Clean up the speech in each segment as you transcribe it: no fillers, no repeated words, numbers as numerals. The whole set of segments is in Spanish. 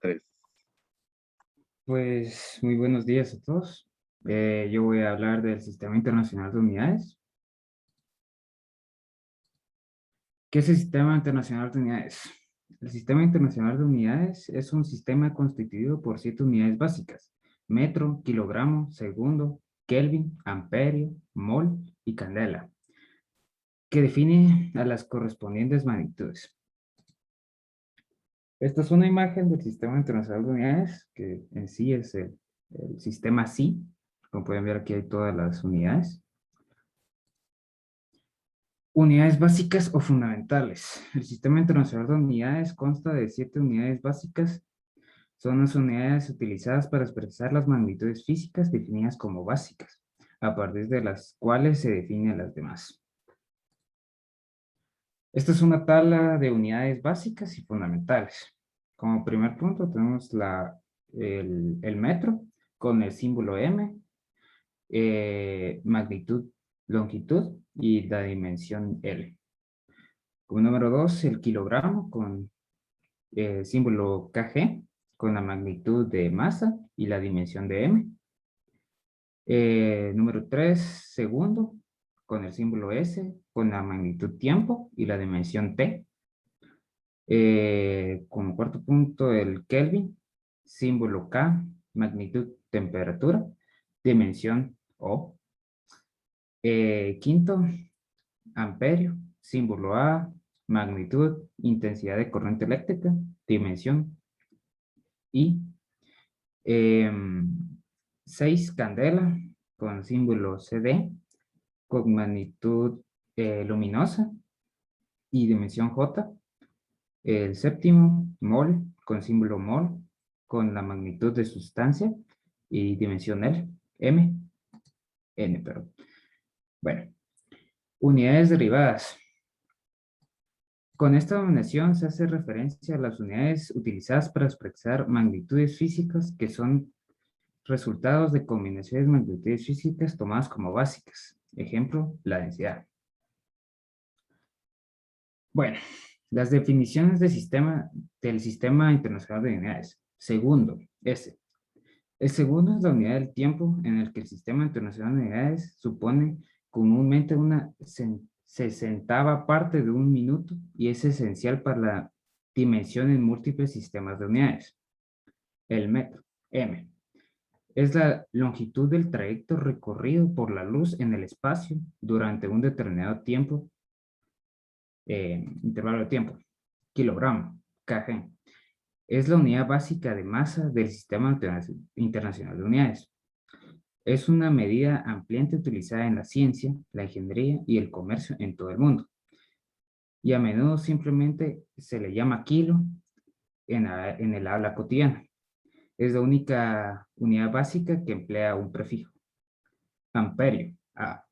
Tres. Pues muy buenos días a todos. Yo voy a hablar del Sistema Internacional de Unidades. ¿Qué es el Sistema Internacional de Unidades? El Sistema Internacional de Unidades es un sistema constituido por 7 unidades básicas: metro, kilogramo, segundo, Kelvin, amperio, mol y candela, que define a las correspondientes magnitudes. Esta es una imagen del Sistema Internacional de Unidades, que en sí es el sistema SI. Como pueden ver, aquí hay todas las unidades. Unidades básicas o fundamentales. El Sistema Internacional de Unidades consta de 7 unidades básicas. Son las unidades utilizadas para expresar las magnitudes físicas definidas como básicas, a partir de las cuales se definen las demás. Esta es una tabla de unidades básicas y fundamentales. Como primer punto tenemos el metro con el símbolo M, magnitud, longitud y la dimensión L. Como número 2, el kilogramo con símbolo kg, con la magnitud de masa y la dimensión de m. Número 3, segundo, con el símbolo S, con la magnitud tiempo y la dimensión t. Como cuarto punto, el Kelvin, símbolo K, magnitud temperatura, dimensión O. Quinto, amperio, símbolo A, magnitud, intensidad de corriente eléctrica, dimensión I. 6, candela, con símbolo CD, con magnitud luminosa y dimensión J. El séptimo, mol, con símbolo mol, con la magnitud de sustancia y dimensión L, N, perdón. Bueno, unidades derivadas. Con esta denominación se hace referencia a las unidades utilizadas para expresar magnitudes físicas que son resultados de combinaciones de magnitudes físicas tomadas como básicas. Ejemplo, la densidad. Bueno, las definiciones del Sistema Internacional de Unidades. Segundo, S. El segundo es la unidad del tiempo en el que el Sistema Internacional de Unidades supone comúnmente una sesentava parte de un minuto y es esencial para la dimensión en múltiples sistemas de unidades. El metro, M, es la longitud del trayecto recorrido por la luz en el espacio durante un determinado tiempo, intervalo de tiempo. Kilogramo, kg, es la unidad básica de masa del Sistema Internacional de Unidades. Es una medida ampliamente utilizada en la ciencia, la ingeniería y el comercio en todo el mundo. Y a menudo simplemente se le llama kilo en el habla cotidiana. Es la única unidad básica que emplea un prefijo. Amperio, A,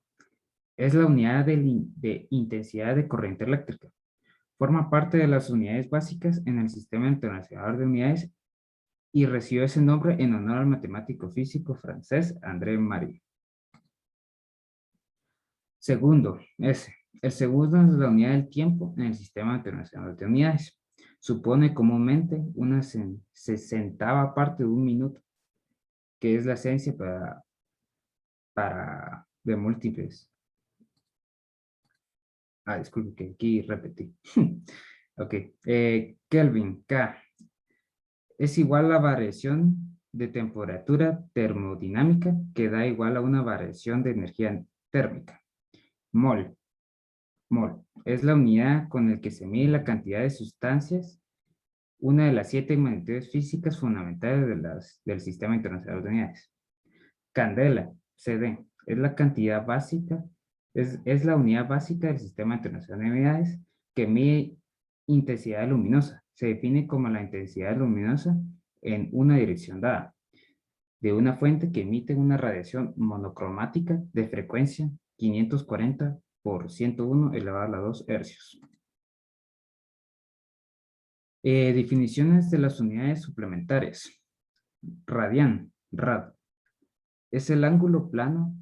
es la unidad de intensidad de corriente eléctrica. Forma parte de las unidades básicas en el Sistema Internacional de Unidades y recibió ese nombre en honor al matemático físico francés André Marie. Segundo, S. El segundo es la unidad del tiempo en el Sistema Internacional de Unidades. Supone comúnmente una sesentava parte de un minuto, que es la esencia de múltiples. Disculpe que aquí repetí. Ok. Kelvin, K, es igual a la variación de temperatura termodinámica que da igual a una variación de energía térmica. Mol. Mol es la unidad con la que se mide la cantidad de sustancias, una de las 7 magnitudes físicas fundamentales del Sistema Internacional de Unidades. Candela, CD, es la cantidad básica, es la unidad básica del Sistema Internacional de Unidades que mide intensidad luminosa. Se define como la intensidad luminosa en una dirección dada, de una fuente que emite una radiación monocromática de frecuencia 540 por 101 elevado a la 2 hercios. Definiciones de las unidades suplementarias. Radián, rad, es el ángulo plano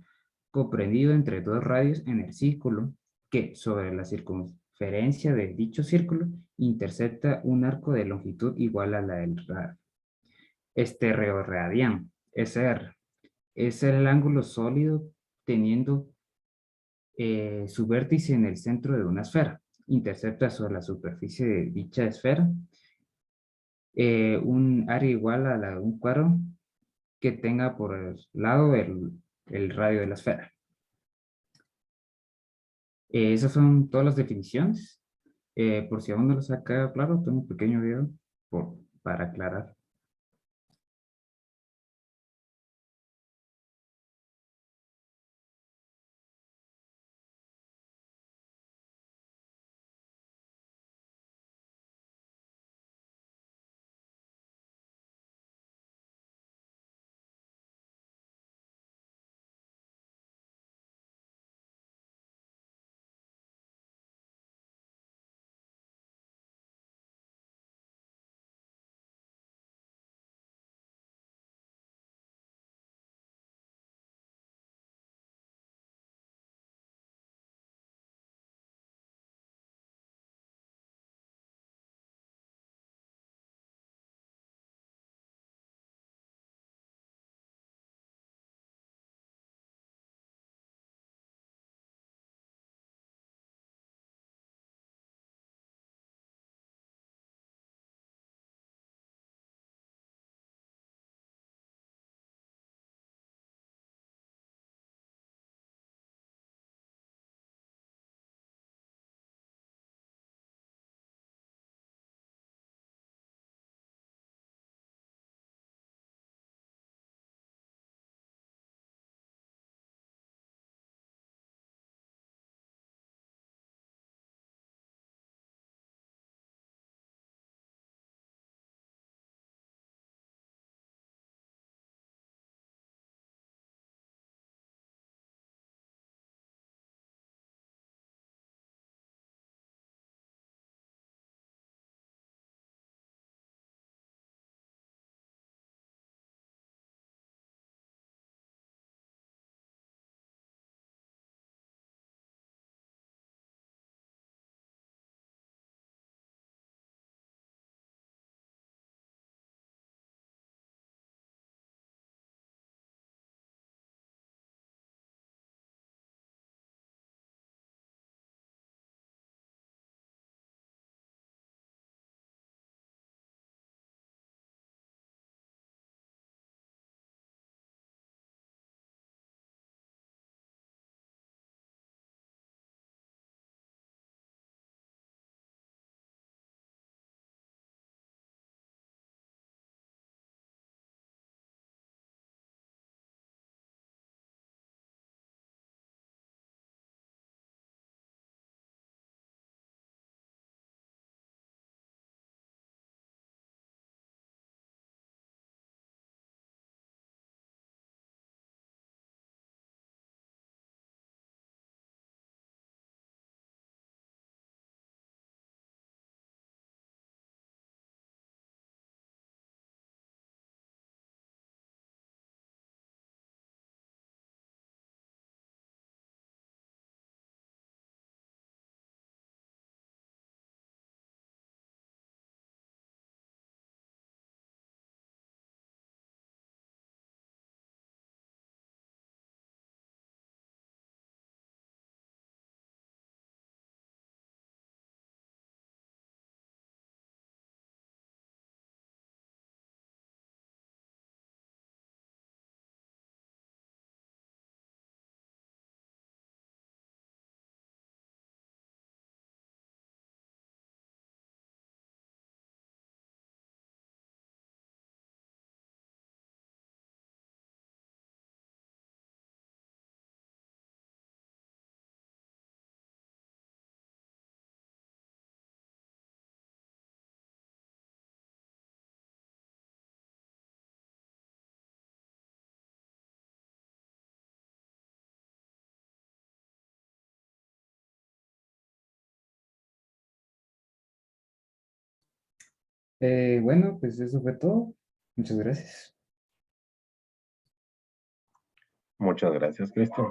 comprendido entre dos radios en el círculo que, sobre la circunferencia de dicho círculo, intercepta un arco de longitud igual a la del rad. estereoradián, SR. Es el ángulo sólido teniendo su vértice en el centro de una esfera. Intercepta sobre la superficie de dicha esfera un área igual a la de un cuadro que tenga por el lado el radio de la esfera. Esas son todas las definiciones. Por si aún no les ha quedado claro, tengo un pequeño video para aclarar. Bueno, pues eso fue todo. Muchas gracias. Muchas gracias, Cristian.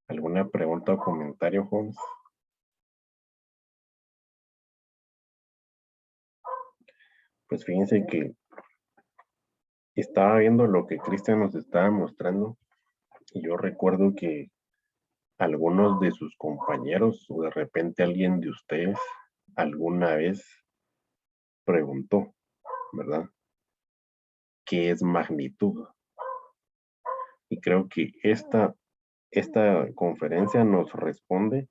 ¿Alguna pregunta o comentario, Holmes? Pues fíjense que Estaba viendo lo que Cristian nos estaba mostrando y yo recuerdo que algunos de sus compañeros o de repente alguien de ustedes alguna vez preguntó, ¿verdad? ¿Qué es magnitud? Y creo que esta conferencia nos responde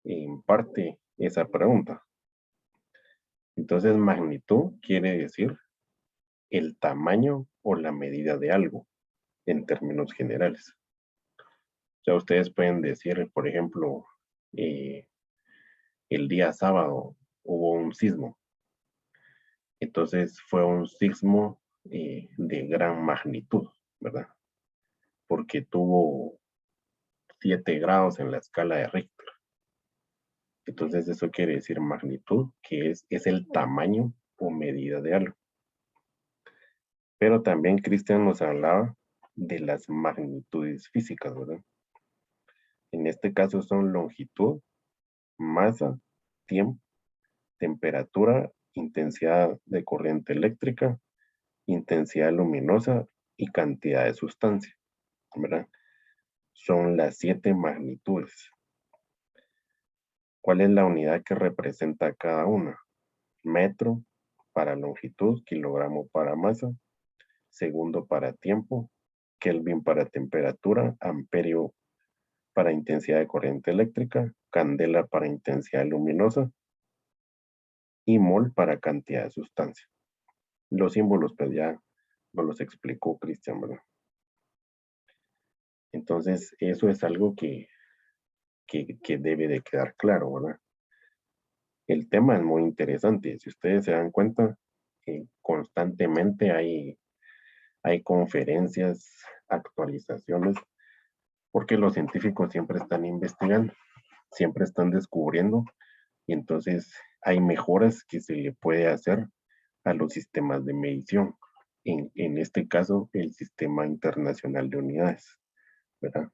en parte esa pregunta. Entonces, magnitud quiere decir el tamaño o la medida de algo en términos generales. O sea, ustedes pueden decir, por ejemplo, el día sábado hubo un sismo. Entonces fue un sismo de gran magnitud, ¿verdad? Porque tuvo 7 grados en la escala de Richter. Entonces eso quiere decir magnitud, que es el tamaño o medida de algo. Pero también Cristian nos hablaba de las magnitudes físicas, ¿verdad? En este caso son longitud, masa, tiempo, temperatura, intensidad de corriente eléctrica, intensidad luminosa y cantidad de sustancia, ¿verdad? Son las 7 magnitudes. ¿Cuál es la unidad que representa cada una? Metro para longitud, kilogramo para masa, segundo para tiempo, Kelvin para temperatura, amperio para intensidad de corriente eléctrica, candela para intensidad luminosa y mol para cantidad de sustancia. Los símbolos pues ya nos los explicó Cristian, ¿verdad? Entonces eso es algo que debe de quedar claro, ¿verdad? El tema es muy interesante. Si ustedes se dan cuenta, constantemente hay conferencias, actualizaciones, porque los científicos siempre están investigando, siempre están descubriendo, y entonces hay mejoras que se le puede hacer a los sistemas de medición. En este caso, el Sistema Internacional de Unidades, ¿verdad?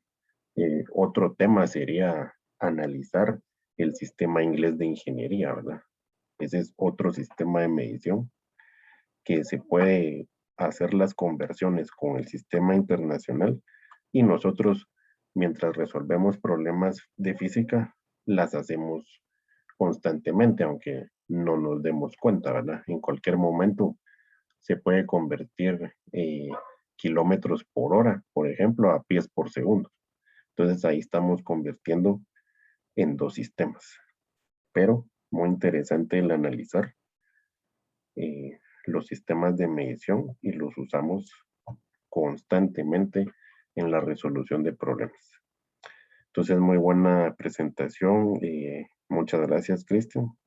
Otro tema sería analizar el sistema inglés de ingeniería, ¿verdad? Ese es otro sistema de medición que se puede hacer las conversiones con el sistema internacional y nosotros, mientras resolvemos problemas de física, las hacemos constantemente, aunque no nos demos cuenta, ¿verdad? En cualquier momento se puede convertir kilómetros por hora, por ejemplo, a pies por segundo. Entonces ahí estamos convirtiendo en 2 sistemas. Pero muy interesante el analizar los sistemas de medición y los usamos constantemente en la resolución de problemas. Entonces, muy buena presentación. Muchas gracias, Cristian.